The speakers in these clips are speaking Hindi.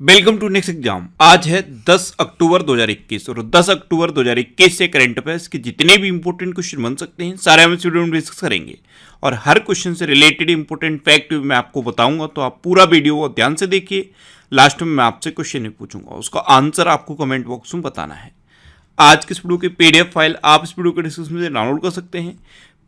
Welcome to next exam. आज है 10 अक्टूबर 2021 और 10 अक्टूबर 2021 से करंट अफेयर्स के जितने भी इंपॉर्टेंट क्वेश्चन बन सकते हैं सारे हम इस वीडियो में डिस्कस करेंगे और हर क्वेश्चन से रिलेटेड इंपॉर्टेंट फैक्ट मैं आपको बताऊंगा, तो आप पूरा वीडियो को ध्यान से देखिए। लास्ट में मैं आपसे क्वेश्चन नहीं पूछूंगा, उसका आंसर आपको कमेंट बॉक्स में बताना है। आज के इस वीडियो की पीडीएफ फाइल आप इस वीडियो के डिस्क्रिप्शन से डाउनलोड कर सकते हैं।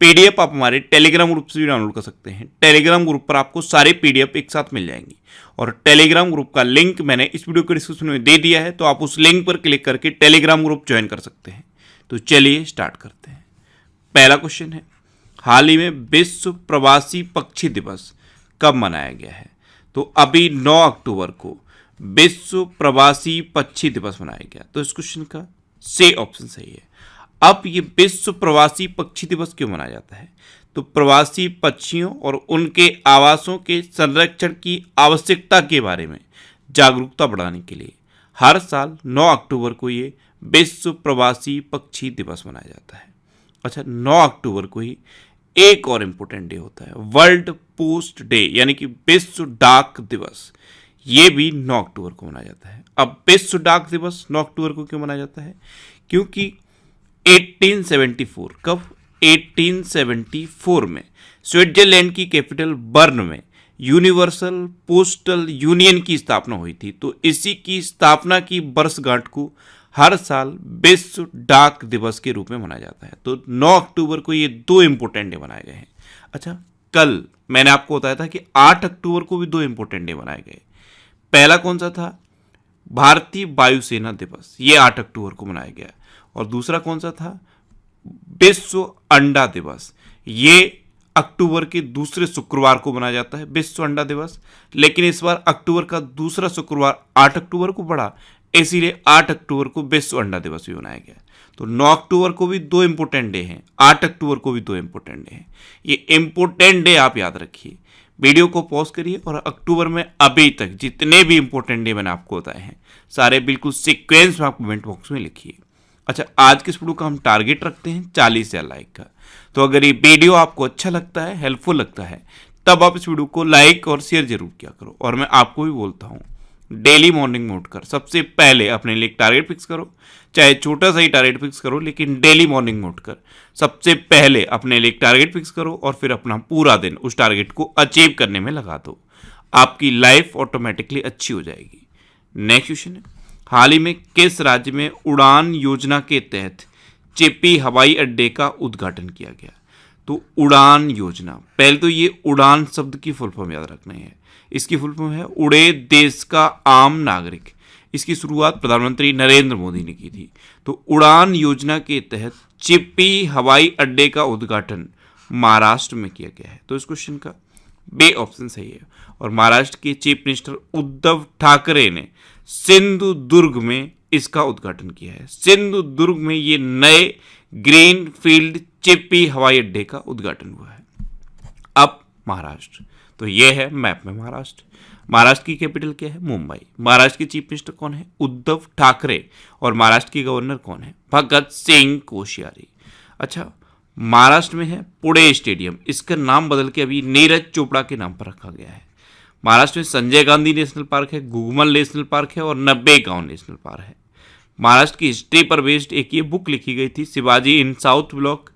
पीडीएफ आप हमारे टेलीग्राम ग्रुप से भी डाउनलोड कर सकते हैं। टेलीग्राम ग्रुप पर आपको सारे पीडीएफ एक साथ मिल जाएंगी और टेलीग्राम ग्रुप का लिंक मैंने इस वीडियो के डिस्क्रिप्शन में दे दिया है, तो आप उस लिंक पर क्लिक करके टेलीग्राम ग्रुप ज्वाइन कर सकते हैं। तो चलिए स्टार्ट करते हैं। पहला क्वेश्चन है, हाल ही में विश्व प्रवासी पक्षी दिवस कब मनाया गया है? तो अभी 9 अक्टूबर को विश्व प्रवासी पक्षी दिवस मनाया गया। तो इस क्वेश्चन का सी ऑप्शन सही है। अब ये विश्व प्रवासी पक्षी दिवस क्यों मनाया जाता है? तो प्रवासी पक्षियों और उनके आवासों के संरक्षण की आवश्यकता के बारे में जागरूकता बढ़ाने के लिए हर साल 9 अक्टूबर को ये विश्व प्रवासी पक्षी दिवस मनाया जाता है। अच्छा, 9 अक्टूबर को ही एक और इम्पोर्टेंट डे होता है, वर्ल्ड पोस्ट डे, यानी कि विश्व डाक दिवस। ये भी 9 अक्टूबर को मनाया जाता है। अब विश्व डाक दिवस 9 अक्टूबर को क्यों मनाया जाता है? क्योंकि 1874 कब 1874 में स्विट्जरलैंड की कैपिटल बर्न में यूनिवर्सल पोस्टल यूनियन की स्थापना हुई थी। तो इसी की स्थापना की वर्षगांठ को हर साल विश्व डाक दिवस के रूप में मनाया जाता है। तो 9 अक्टूबर को ये दो इंपॉर्टेंट डे बनाए गए हैं। अच्छा, कल मैंने आपको बताया था कि 8 अक्टूबर को भी दो इंपॉर्टेंट डे बनाए गए। पहला कौन सा था? भारतीय वायुसेना दिवस, ये 8 अक्टूबर को मनाया गया। और दूसरा कौन सा था? विश्व अंडा दिवस। ये अक्टूबर के दूसरे शुक्रवार को मनाया जाता है विश्व अंडा दिवस, लेकिन इस बार अक्टूबर का दूसरा शुक्रवार 8 अक्टूबर को पड़ा, इसीलिए 8 अक्टूबर को विश्व अंडा दिवस भी मनाया गया। तो 9 अक्टूबर को भी दो इंपॉर्टेंट डे हैं, 8 अक्टूबर को भी दो इंपॉर्टेंट डे हैं। ये इंपॉर्टेंट डे आप याद रखिए। वीडियो को पॉज करिए और अक्टूबर में अभी तक जितने भी इंपॉर्टेंट डे मैंने आपको बताए हैं सारे बिल्कुल सीक्वेंस में आप कमेंट बॉक्स में लिखिए। अच्छा, आज के इस वीडियो का हम टारगेट रखते हैं 40,000 लाइक का। तो अगर ये वीडियो आपको अच्छा लगता है, हेल्पफुल लगता है, तब आप इस वीडियो को लाइक और शेयर जरूर किया करो। और मैं आपको भी बोलता हूँ, डेली मॉर्निंग में उठकर सबसे पहले अपने लिए एक टारगेट फिक्स करो, चाहे छोटा सा ही टारगेट फिक्स करो, लेकिन डेली मॉर्निंग में उठकर सबसे पहले अपने लिए एक टारगेट फिक्स करो और फिर अपना पूरा दिन उस टारगेट को अचीव करने में लगा दो। आपकी लाइफ ऑटोमेटिकली अच्छी हो जाएगी। नेक्स्ट क्वेश्चन है, हाल ही में किस राज्य में उड़ान योजना के तहत चिपी हवाई अड्डे का उद्घाटन किया गया? तो उड़ान योजना, पहले तो ये उड़ान शब्द की फुल फॉर्म याद रखना है। इसकी फुल फॉर्म है उड़े देश का आम नागरिक। इसकी शुरुआत प्रधानमंत्री नरेंद्र मोदी ने की थी। तो उड़ान योजना के तहत चिपी हवाई अड्डे का उद्घाटन महाराष्ट्र में किया गया है। तो इस क्वेश्चन का बी ऑप्शन सही है। और महाराष्ट्र के चीफ मिनिस्टर उद्धव ठाकरे ने सिंधुदुर्ग में इसका उद्घाटन किया है। सिंधुदुर्ग में ये नए ग्रीन फील्ड चिपी हवाई अड्डे का उद्घाटन हुआ है। अब महाराष्ट्र, तो ये है मैप में महाराष्ट्र। महाराष्ट्र की कैपिटल क्या है? मुंबई। महाराष्ट्र के चीफ मिनिस्टर कौन है? उद्धव ठाकरे। और महाराष्ट्र के गवर्नर कौन है? भगत सिंह कोश्यारी। अच्छा, महाराष्ट्र में है पुणे स्टेडियम, इसका नाम बदल के अभी नीरज चोपड़ा के नाम पर रखा गया है। महाराष्ट्र में संजय गांधी नेशनल पार्क है, गुगमल नेशनल पार्क है और नब्बेगांव नेशनल पार्क है। महाराष्ट्र की हिस्ट्री पर बेस्ड एक ये बुक लिखी गई थी, Shivaji in South Block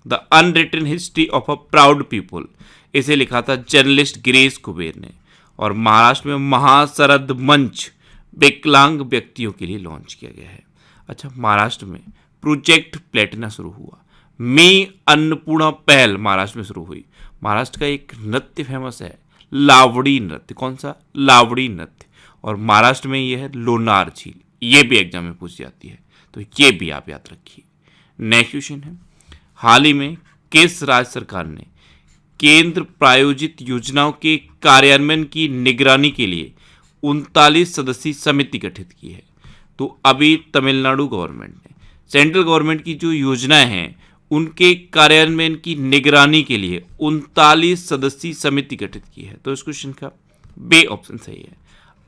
the unwritten history of a proud people. इसे लिखा था जर्नलिस्ट गिरीश कुबेर ने। और महाराष्ट्र में महाशरद मंच विकलांग व्यक्तियों के लिए लॉन्च किया गया है। अच्छा, महाराष्ट्र में प्रोजेक्ट प्लेटिना शुरू हुआ। मी अन्नपूर्णा पहल महाराष्ट्र में शुरू हुई। महाराष्ट्र का एक नृत्य फेमस है, लावड़ी नृत्य। कौन सा? लावड़ी नृत्य। और महाराष्ट्र में यह है लोनार झील, ये भी एग्जाम में पूछी जाती है, तो ये भी आप याद रखिए। नेक्स्ट क्वेश्चन है, हाल ही में किस राज्य सरकार ने केंद्र प्रायोजित योजनाओं के कार्यान्वयन की निगरानी के लिए 39 सदस्यीय समिति गठित की है? तो अभी तमिलनाडु गवर्नमेंट ने सेंट्रल गवर्नमेंट की जो योजनाएं हैं उनके कार्यान्वयन की निगरानी के लिए 39 सदस्यीय समिति गठित की है। तो इस क्वेश्चन का बी ऑप्शन सही है।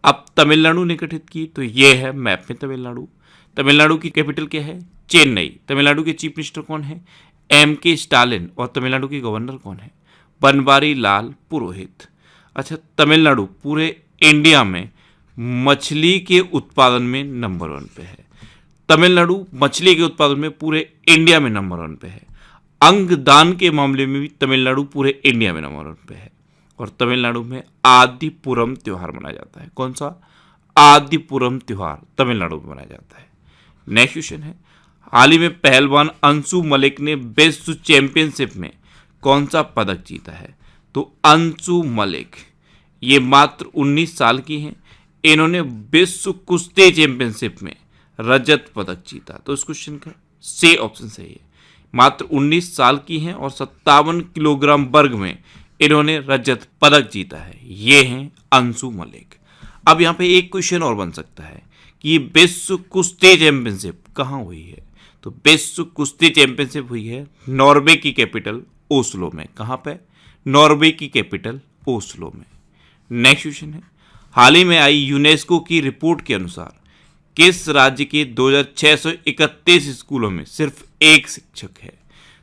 अब तमिलनाडु ने गठित की, तो ये है मैप में तमिलनाडु। तमिलनाडु की कैपिटल क्या है? चेन्नई। तमिलनाडु के चीफ मिनिस्टर कौन है? M.K. स्टालिन। और तमिलनाडु के गवर्नर कौन है? बनवारी लाल पुरोहित। अच्छा, तमिलनाडु पूरे इंडिया में मछली के उत्पादन में नंबर 1 पे है। तमिलनाडु मछली के उत्पादन में पूरे इंडिया में नंबर 1 पे है। अंगदान के मामले में भी तमिलनाडु पूरे इंडिया में नंबर 1 पे है। और तमिलनाडु में आदिपुरम त्योहार मनाया जाता है। कौन सा? आदिपुरम त्योहार तमिलनाडु में मनाया जाता है। नेक्स्ट क्वेश्चन है, हाल ही में पहलवान अंशु मलिक ने विश्व चैंपियनशिप में कौन सा पदक जीता है? तो अंशु मलिक ये मात्र 19 साल की हैं। इन्होंने विश्व कुश्ती चैंपियनशिप में रजत पदक जीता। तो इस क्वेश्चन का सी ऑप्शन सही है। मात्र 19 साल की हैं और 57 किलोग्राम वर्ग में इन्होंने रजत पदक जीता है। ये हैं अंशु मलिक। अब यहाँ पे एक क्वेश्चन और बन सकता है कि ये विश्व कुश्ती चैंपियनशिप कहाँ हुई है? तो विश्व कुश्ती चैंपियनशिप हुई है नॉर्वे की कैपिटल ओस्लो में। कहाँ पे? नॉर्वे की कैपिटल ओस्लो में। नेक्स्ट क्वेश्चन है, हाल ही में आई यूनेस्को की रिपोर्ट के अनुसार किस राज्य के 2631 स्कूलों में सिर्फ एक शिक्षक है?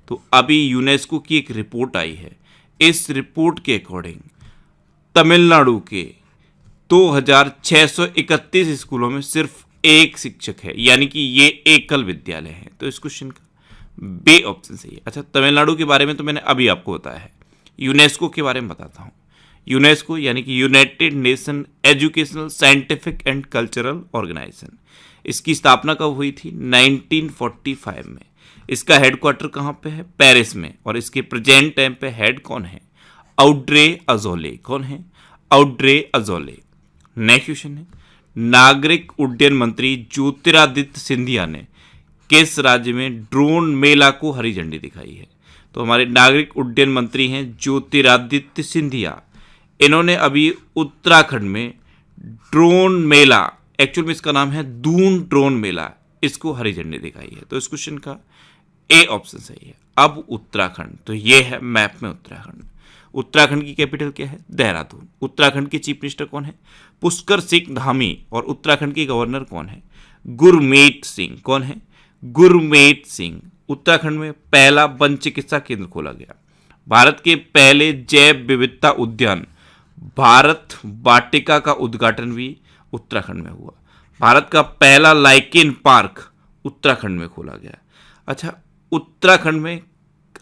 तो अभी यूनेस्को की एक रिपोर्ट आई है। इस रिपोर्ट के अकॉर्डिंग तमिलनाडु के 2631 स्कूलों में सिर्फ एक शिक्षक है, यानी कि ये एकल विद्यालय है। तो इस क्वेश्चन का बी ऑप्शन सही है। अच्छा, तमिलनाडु के बारे में तो मैंने अभी आपको बताया है। यूनेस्को के बारे में बताता हूँ। यूनेस्को यानी कि United Nation Educational Scientific and Cultural Organization, इसकी स्थापना कब हुई थी? 1945 में। इसका हेडक्वार्टर कहाँ पे है? पेरिस में। और इसके प्रेजेंट टाइम पे हेड कौन है? आउड्रे अजोले। कौन है? आउड्रे अजोले। नेक्स्ट क्वेश्चन है, नागरिक उड्डयन मंत्री ज्योतिरादित्य सिंधिया ने किस राज्य में ड्रोन मेला को हरी झंडी दिखाई है? तो हमारे नागरिक उड्डयन मंत्री हैं ज्योतिरादित्य सिंधिया। इन्होंने अभी उत्तराखंड में ड्रोन मेला, एक्चुअल में इसका नाम है दून ड्रोन मेला, इसको हरी झंडी दिखाई है। तो इस क्वेश्चन का ए ऑप्शन सही है। अब उत्तराखंड, तो ये है मैप में उत्तराखंड। उत्तराखंड की कैपिटल क्या है? देहरादून। उत्तराखंड के चीफ मिनिस्टर कौन है? पुष्कर सिंह धामी। और उत्तराखंड के गवर्नर कौन है? गुरमीत सिंह। कौन है? गुरमीत सिंह। उत्तराखंड में पहला वन चिकित्सा केंद्र खोला गया। भारत के पहले जैव विविधता उद्यान भारत वाटिका का उद्घाटन भी उत्तराखंड में हुआ। भारत का पहला लाइकेन पार्क उत्तराखंड में खोला गया। अच्छा, उत्तराखंड में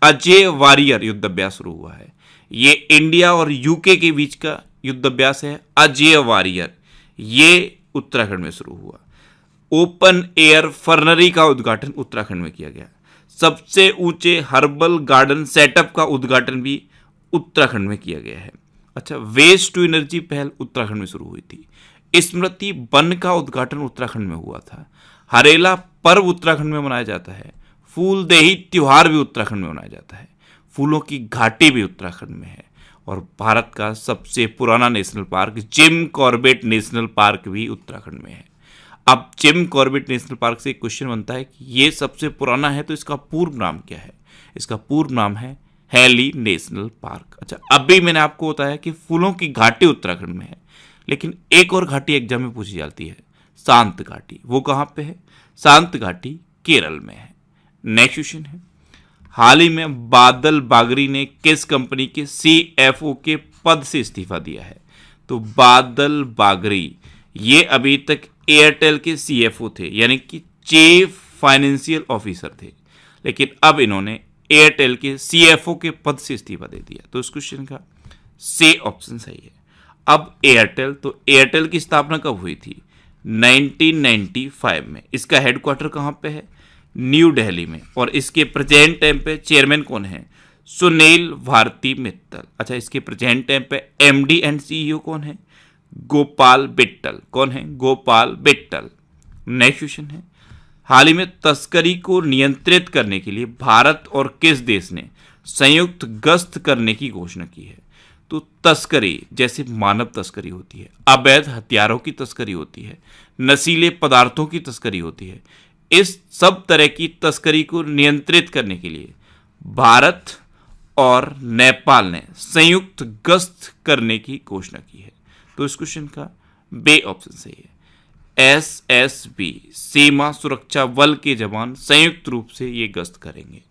अजय वारियर युद्ध अभ्यास शुरू हुआ है। ये इंडिया और यूके के बीच का युद्ध अभ्यास है। अजय वारियर ये उत्तराखंड में शुरू हुआ। ओपन एयर फर्नरी का उद्घाटन उत्तराखंड में किया गया। सबसे ऊंचे हर्बल गार्डन सेटअप का उद्घाटन भी उत्तराखंड में किया गया है। अच्छा, वेस्ट टू एनर्जी पहल उत्तराखंड में शुरू हुई थी। स्मृति वन का उद्घाटन उत्तराखंड में हुआ था। हरेला पर्व उत्तराखंड में मनाया जाता है। फूलदेही त्योहार भी उत्तराखंड में मनाया जाता है। फूलों की घाटी भी उत्तराखंड में है। और भारत का सबसे पुराना national park Jim Corbett national park भी उत्तराखंड में है। अब जिम कॉर्बेट नेशनल पार्क से एक क्वेश्चन बनता है कि ये सबसे पुराना है तो इसका पूर्व नाम क्या है? इसका पूर्व नाम है हैली नेशनल पार्क। अच्छा, अभी मैंने आपको बताया कि फूलों की घाटी उत्तराखंड में है, लेकिन एक और घाटी एग्जाम में पूछी जाती है, शांत घाटी। वो कहाँ पे है? शांत घाटी केरल में है। नेक्स्ट क्वेश्चन है, हाल ही में बादल बागरी ने किस कंपनी के CFO के पद से इस्तीफा दिया है? तो बादल बागरी ये अभी तक एयरटेल के CFO थे, यानी कि चीफ फाइनेंशियल ऑफिसर थे, लेकिन अब इन्होंने एयरटेल के CFO के पद से इस्तीफा दे दिया। तो इस क्वेश्चन का सी ऑप्शन सही है। अब एयरटेल, तो एयरटेल की स्थापना कब हुई थी? 1995 में। इसका हेडक्वार्टर कहाँ पे है? न्यू दिल्ली में। और इसके प्रेजेंट टाइम पे चेयरमैन कौन है? सुनील भारती मित्तल। अच्छा, इसके प्रेजेंट टाइम पे MD एंड CEO कौन है? गोपाल बिट्टल। कौन है? गोपाल बिट्टल। नेक्स्ट क्वेश्चन है, हाल ही में तस्करी को नियंत्रित करने के लिए भारत और किस देश ने संयुक्त गश्त करने की घोषणा की है? तो तस्करी जैसे मानव तस्करी होती है, अवैध हथियारों की तस्करी होती है, नशीले पदार्थों की तस्करी होती है, इस सब तरह की तस्करी को नियंत्रित करने के लिए भारत और नेपाल ने संयुक्त गश्त करने की घोषणा की है। तो इस क्वेश्चन का बे ऑप्शन सही है। SSB सीमा सुरक्षा बल के जवान संयुक्त रूप से ये गश्त करेंगे।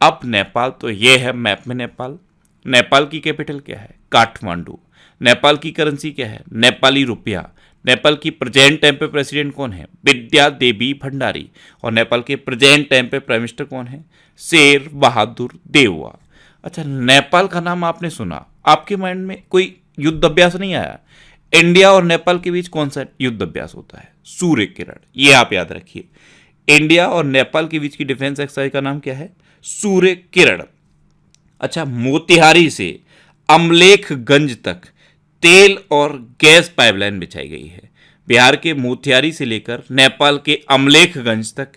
अब नेपाल, तो ये है मैप में नेपाल। नेपाल की कैपिटल क्या है? काठमांडू। नेपाल की करेंसी क्या है? नेपाली रुपया। नेपाल की प्रेजेंट टाइम पे प्रेसिडेंट कौन है? विद्या देवी भंडारी। और नेपाल के प्रेजेंट टाइम पे प्राइम मिनिस्टर कौन है? शेर बहादुर देउवा। अच्छा, नेपाल का नाम आपने सुना, आपके माइंड में कोई युद्ध अभ्यास नहीं आया? इंडिया और नेपाल के बीच कौन सा युद्ध अभ्यास होता है? सूर्य किरण। ये आप याद रखिए, इंडिया और नेपाल के बीच की डिफेंस एक्सरसाइज का नाम क्या है? सूर्य किरण। अच्छा, मोतिहारी से अमलेखगंज तक तेल और गैस पाइपलाइन बिछाई गई है। बिहार के मोतिहारी से लेकर नेपाल के अमलेखगंज तक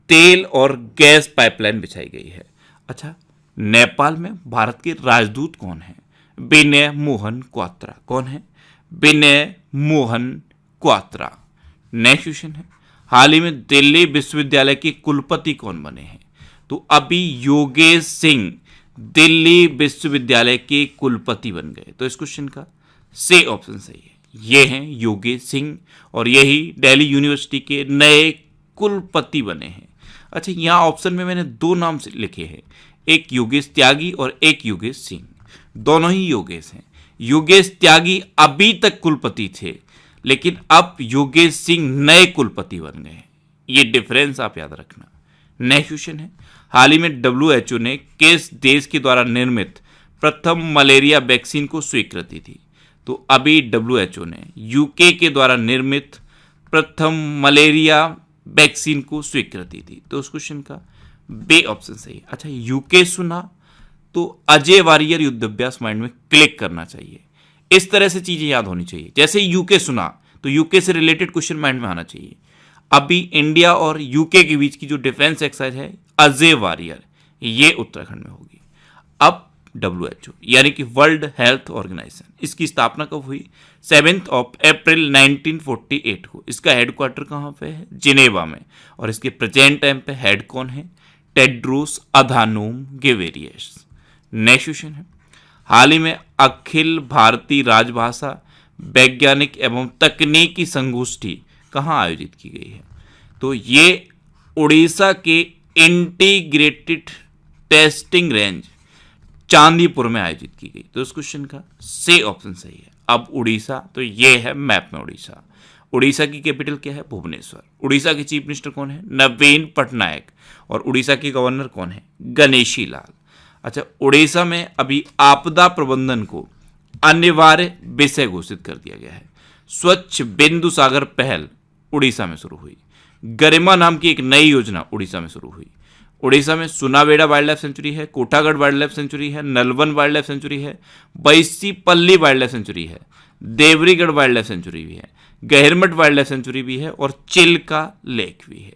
तेल और गैस पाइपलाइन बिछाई गई है। अच्छा, नेपाल में भारत के राजदूत कौन है? विनय मोहन क्वात्रा। कौन है? विनय मोहन क्वात्रा। नेक्स्ट क्वेश्चन है, हाल ही में दिल्ली विश्वविद्यालय के कुलपति कौन बने हैं? तो अभी योगेश सिंह दिल्ली विश्वविद्यालय के कुलपति बन गए। तो इस क्वेश्चन का से ऑप्शन सही है, ये हैं योगेश सिंह, और यही दिल्ली यूनिवर्सिटी के नए कुलपति बने हैं। अच्छा, यहाँ ऑप्शन में मैंने दो नाम लिखे हैं, एक योगेश त्यागी और एक योगेश सिंह। दोनों ही योगेश हैं। योगेश त्यागी अभी तक कुलपति थे, लेकिन अब योगेश सिंह नए कुलपति बन गए। ये डिफरेंस आप याद रखना। नेक्स्ट क्वेश्चन है, हाल ही में WHO ने किस देश के द्वारा निर्मित प्रथम मलेरिया वैक्सीन को स्वीकृति दी? तो अभी WHO ने यूके के द्वारा निर्मित प्रथम मलेरिया वैक्सीन को स्वीकृति दी। तो उस क्वेश्चन का बे ऑप्शन सही है। अच्छा, यूके सुना तो अजय वारियर युद्ध अभ्यास माइंड में क्लिक करना चाहिए। इस तरह से चीजें याद होनी चाहिए, जैसे यूके सुना तो यूके से रिलेटेड क्वेश्चन माइंड में आना चाहिए। अभी इंडिया और यूके के बीच की जो डिफेंस एक्सरसाइज है अजय वारियर, ये उत्तराखंड में होगी। अब WHO यानी कि वर्ल्ड हेल्थ ऑर्गेनाइजेशन, इसकी स्थापना कब हुई? 7 अप्रैल 1948 को। इसका हेडक्वार्टर कहाँ पे है? जिनेवा में। और इसके प्रेजेंट टाइम पे हेड कौन है? Tedros Adhanom Ghebreyesus. Next question है, हाल ही में अखिल भारतीय राजभाषा वैज्ञानिक एवं तकनीकी संगोष्ठी कहाँ आयोजित की गई है? तो ये उड़ीसा के इंटीग्रेटेड टेस्टिंग रेंज चांदीपुर में आयोजित की गई। तो इस क्वेश्चन का से ऑप्शन सही है। अब उड़ीसा, तो ये है मैप में उड़ीसा। उड़ीसा की कैपिटल क्या है? भुवनेश्वर। उड़ीसा के चीफ मिनिस्टर कौन है? नवीन पटनायक। और उड़ीसा के गवर्नर कौन है? गणेशी लाल। अच्छा, उड़ीसा में अभी आपदा प्रबंधन को अनिवार्य विषय घोषित कर दिया गया है। स्वच्छ बिंदु सागर पहल उड़ीसा में शुरू हुई। गरिमा नाम की एक नई योजना उड़ीसा में शुरू हुई। उड़ीसा में सुनावेड़ा वाइल्ड लाइफ सेंचुरी है, कोटागढ़ वाइल्ड लाइफ सेंचुरी है, नलवन वाइल्ड लाइफ सेंचुरी है, बैसीपल्ली वाइल्ड लाइफ सेंचुरी है, देवरीगढ़ वाइल्ड लाइफ सेंचुरी भी है, गहिरमठ वाइल्ड लाइफ सेंचुरी भी है, और चिल्का लेक भी है।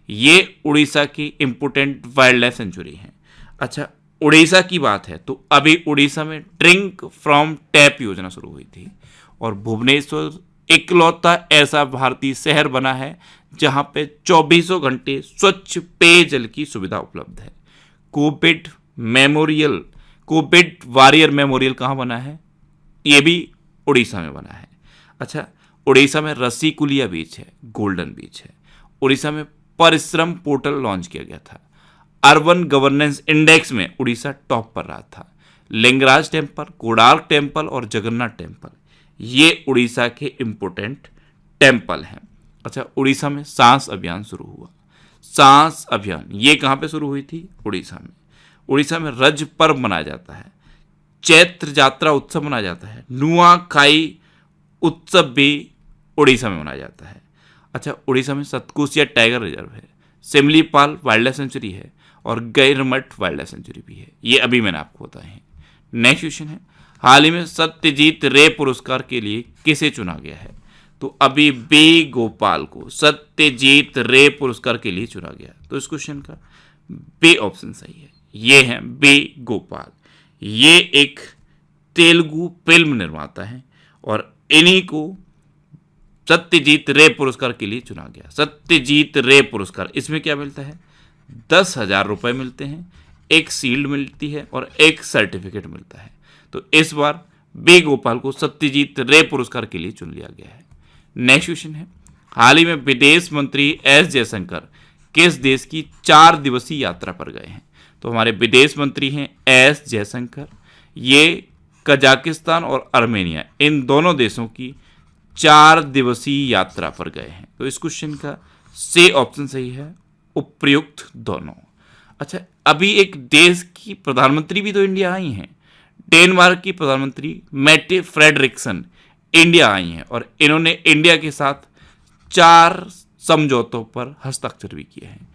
ये उड़ीसा की इंपोर्टेंट वाइल्ड लाइफ सेंचुरी है। अच्छा, उड़ीसा की बात है तो अभी उड़ीसा में ड्रिंक फ्रॉम टैप योजना शुरू हुई थी, और भुवनेश्वर इकलौता ऐसा भारतीय शहर बना है जहां पे 24 घंटे स्वच्छ पेयजल की सुविधा उपलब्ध है। कोविड वॉरियर मेमोरियल कहाँ बना है? ये भी उड़ीसा में बना है। अच्छा, उड़ीसा में रसीकुलिया बीच है, गोल्डन बीच है। उड़ीसा में परिश्रम पोर्टल लॉन्च किया गया था। अर्बन गवर्नेंस इंडेक्स में उड़ीसा टॉप पर रहा था। लिंगराज टेम्पल, कोणार्क टेम्पल और जगन्नाथ टेम्पल, ये उड़ीसा के इंपोर्टेंट टेम्पल हैं। अच्छा, उड़ीसा में सांस अभियान शुरू हुआ। सांस अभियान ये कहाँ पे शुरू हुई थी? उड़ीसा में। उड़ीसा में रज पर्व मनाया जाता है, चैत्र यात्रा उत्सव मनाया जाता है, नुआखाई उत्सव भी उड़ीसा में मनाया जाता है। अच्छा, उड़ीसा में सतकोसिया टाइगर रिजर्व है, सिमलीपाल वाइल्ड लाइफ सेंचुरी है, और गैरमठ वाइल्ड लाइफ सेंचुरी भी है। ये अभी मैंने आपको बताए हैं। नेक्स्ट क्वेश्चन है, हाल ही में सत्यजीत रे पुरस्कार के लिए किसे चुना गया है? तो अभी बी गोपाल को सत्यजीत रे पुरस्कार के लिए चुना गया। तो इस क्वेश्चन का बी ऑप्शन सही है। ये है बी गोपाल। ये एक तेलुगु फिल्म निर्माता है, और इन्हीं को सत्यजीत रे पुरस्कार के लिए चुना गया। सत्यजीत रे पुरस्कार, इसमें क्या मिलता है? 10,000 रुपये मिलते हैं, एक शील्ड मिलती है और एक सर्टिफिकेट मिलता है। तो इस बार बी गोपाल को सत्यजीत रे पुरस्कार के लिए चुन लिया गया है। नेक्स्ट क्वेश्चन है, हाल ही में विदेश मंत्री एस जयशंकर किस देश की 4 दिवसीय यात्रा पर गए हैं? तो हमारे विदेश मंत्री हैं एस जयशंकर। ये कजाकिस्तान और आर्मेनिया, इन दोनों देशों की 4 दिवसीय यात्रा पर गए हैं। तो इस क्वेश्चन का से ऑप्शन सही है, उपयुक्त दोनों। अच्छा, अभी एक देश की प्रधानमंत्री भी तो इंडिया आई हैं। डेनमार्क की प्रधानमंत्री मेटे फ्रेडरिक्सन इंडिया आई हैं और इन्होंने इंडिया के साथ 4 समझौतों पर हस्ताक्षर भी किए हैं।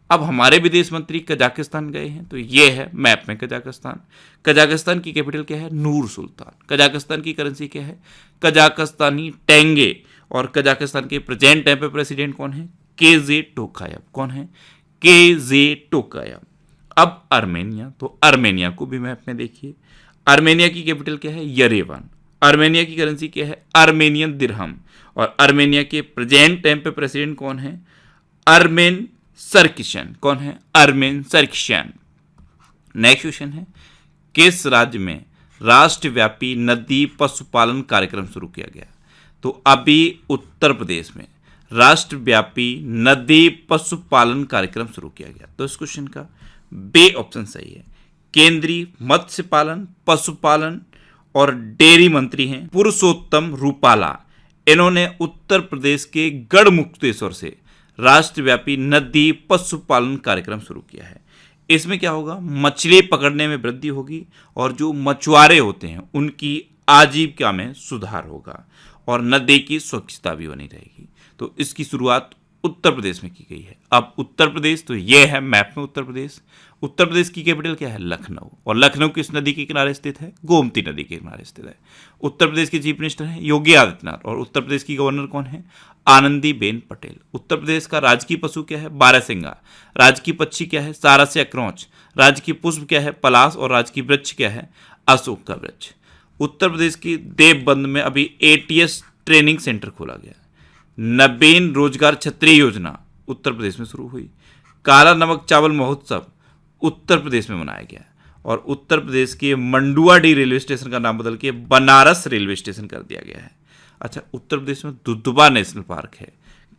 अब हमारे विदेश मंत्री कजाकिस्तान गए हैं, तो ये है मैप में कजाकिस्तान। कजाकिस्तान की कैपिटल क्या है? नूर सुल्तान। कजाकिस्तान की करेंसी क्या है? कजाकिस्तानी टेंगे। और कजाकिस्तान के प्रेजेंट टाइम पे प्रेसिडेंट कौन है? केजे टोकायव। कौन है? केजे टोकायव। अब आर्मेनिया, तो आर्मेनिया को भी मैप में देखिए। आर्मेनिया की कैपिटल क्या है? यरेवन। आर्मेनिया की करेंसी क्या है? आर्मेनियन दिरहम। और आर्मेनिया के प्रेजेंट टाइम पे प्रेसिडेंट कौन है? आर्मेन सरकिशन। कौन है? आर्मेन सरकिशन। नेक्स्ट क्वेश्चन है, किस राज्य में राष्ट्रव्यापी नदी पशुपालन कार्यक्रम शुरू किया गया? तो अभी उत्तर प्रदेश में राष्ट्रव्यापी नदी पशुपालन कार्यक्रम शुरू किया गया। तो इस क्वेश्चन का बे ऑप्शन सही है। केंद्रीय मत्स्य पालन, पशुपालन और डेयरी मंत्री हैं पुरुषोत्तम रूपाला। इन्होंने उत्तर प्रदेश के गढ़मुक्तेश्वर से राष्ट्रव्यापी नदी पशुपालन कार्यक्रम शुरू किया है। इसमें क्या होगा? मछली पकड़ने में वृद्धि होगी और जो मछुआरे होते हैं उनकी आजीविका में सुधार होगा और नदी की स्वच्छता भी बनी रहेगी। तो इसकी शुरुआत उत्तर प्रदेश में की गई है। अब उत्तर प्रदेश, तो ये है मैप में उत्तर प्रदेश। उत्तर प्रदेश की कैपिटल क्या है? लखनऊ। और लखनऊ किस नदी के किनारे स्थित है? गोमती नदी के किनारे स्थित है। उत्तर प्रदेश के चीफ मिनिस्टर हैं योगी आदित्यनाथ और उत्तर प्रदेश की गवर्नर कौन है? आनंदीबेन पटेल। उत्तर प्रदेश का राजकीय पशु क्या है? बारहसिंगा। राजकीय पक्षी क्या है? सारस्या क्रोंच। राजकीय पुष्प क्या है? पलाश। और राजकीय वृक्ष क्या है? अशोक का वृक्ष। उत्तर प्रदेश की देवबंद में अभी एटीएस ट्रेनिंग सेंटर खोला गया। नवीन रोजगार छतरी योजना उत्तर प्रदेश में शुरू हुई। काला नमक चावल महोत्सव उत्तर प्रदेश में मनाया गया और उत्तर प्रदेश के मंडुआडीह रेलवे स्टेशन का नाम बदल के बनारस रेलवे स्टेशन कर दिया गया है। अच्छा, उत्तर प्रदेश में दुधवा नेशनल पार्क है,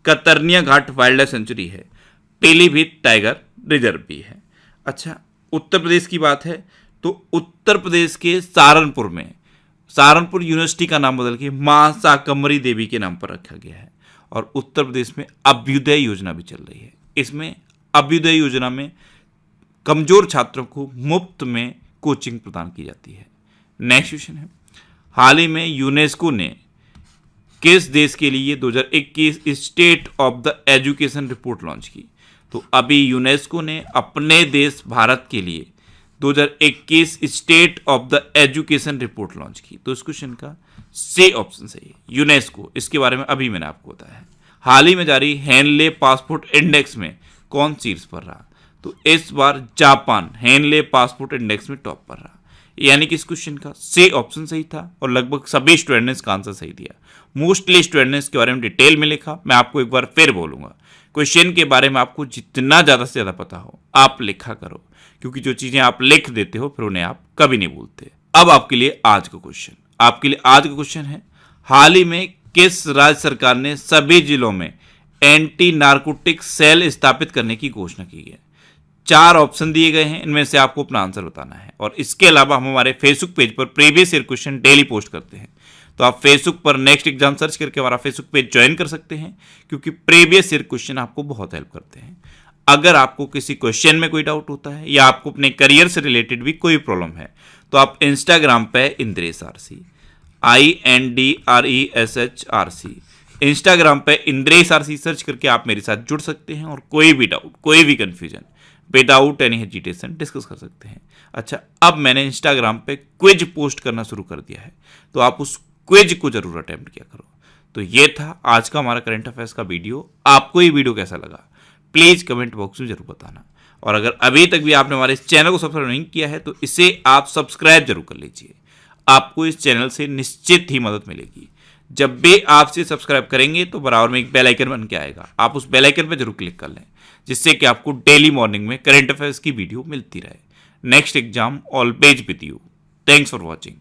कतरनिया घाट वाइल्ड लाइफ सेंचुरी है, पीलीभीत टाइगर रिजर्व भी है। अच्छा, उत्तर प्रदेश की बात है तो उत्तर प्रदेश के सहारनपुर में सहारनपुर यूनिवर्सिटी का नाम बदल के मां शाकंभरी देवी के नाम पर रखा गया है। और उत्तर प्रदेश में अभ्युदय योजना भी चल रही है। इसमें अभ्युदय योजना में कमजोर छात्रों को मुफ्त में कोचिंग प्रदान की जाती है। नेक्स्ट क्वेश्चन है, हाल ही में यूनेस्को ने किस देश के लिए 2021 state of the education report launch की? तो अभी यूनेस्को ने अपने देश भारत के लिए 2021 state of the education report launch की। तो इस क्वेश्चन का से ऑप्शन सही है, यूनेस्को। इसके बारे में अभी मैंने आपको बताया है। हाल ही में जारी हेनले पासपोर्ट इंडेक्स में कौन शीर्ष पर रहा? तो इस बार जापान हेनले पासपोर्ट इंडेक्स में टॉप पर रहा। यानी कि इस क्वेश्चन का से ऑप्शन सही था और लगभग सभी स्टूडेंट ने इसका आंसर सही दिया। मोस्टली स्टूडेंट ने इसके बारे में डिटेल में लिखा। मैं आपको एक बार फिर बोलूंगा, क्वेश्चन के बारे में आपको जितना ज़्यादा से ज़्यादा पता हो आप लिखा करो, क्योंकि जो चीज़ें आप लिख देते हो फिर उन्हें आप कभी नहीं भूलते। अब आपके लिए आज का क्वेश्चन है, हाल ही में किस राज्य सरकार ने सभी जिलों में एंटी नारकोटिक सेल स्थापित करने की घोषणा की है? 4 ऑप्शन दिए गए हैं, इनमें से आपको अपना आंसर बताना है। और इसके अलावा हम हमारे फेसबुक पेज पर previous year question daily post करते हैं, तो आप फेसबुक पर नेक्स्ट एग्जाम सर्च करके हमारा फेसबुक पेज ज्वाइन कर सकते हैं, क्योंकि प्रीवियस ईयर क्वेश्चन आपको बहुत हेल्प करते हैं। अगर आपको किसी क्वेश्चन में कोई डाउट होता है या आपको अपने करियर से रिलेटेड भी कोई प्रॉब्लम है, तो आप इंस्टाग्राम पे इंद्रेश आरसी INDRESHRC इंस्टाग्राम पे इंद्रेश आरसी सर्च करके आप मेरे साथ जुड़ सकते हैं और कोई भी डाउट, कोई भी confusion without any hesitation discuss कर सकते हैं। अच्छा, अब मैंने इंस्टाग्राम पे क्विज पोस्ट करना शुरू कर दिया है, तो आप उस क्विज को जरूर अटेम्प्ट किया करो। तो ये था आज का हमारा करंट अफेयर्स का वीडियो। आपको ये वीडियो कैसा लगा प्लीज कमेंट बॉक्स में जरूर बताना। और अगर अभी तक भी आपने हमारे इस चैनल को सब्सक्राइब नहीं किया है तो इसे आप सब्सक्राइब जरूर कर लीजिए। आपको इस चैनल से निश्चित ही मदद मिलेगी। जब भी आप इसे सब्सक्राइब करेंगे तो बराबर में एक बेल आइकन बन के आएगा, आप उस बेल आइकन पर जरूर क्लिक कर लें, जिससे कि आपको डेली मॉर्निंग में करंट अफेयर्स की वीडियो मिलती रहे। Next exam always with you. Thanks for watching.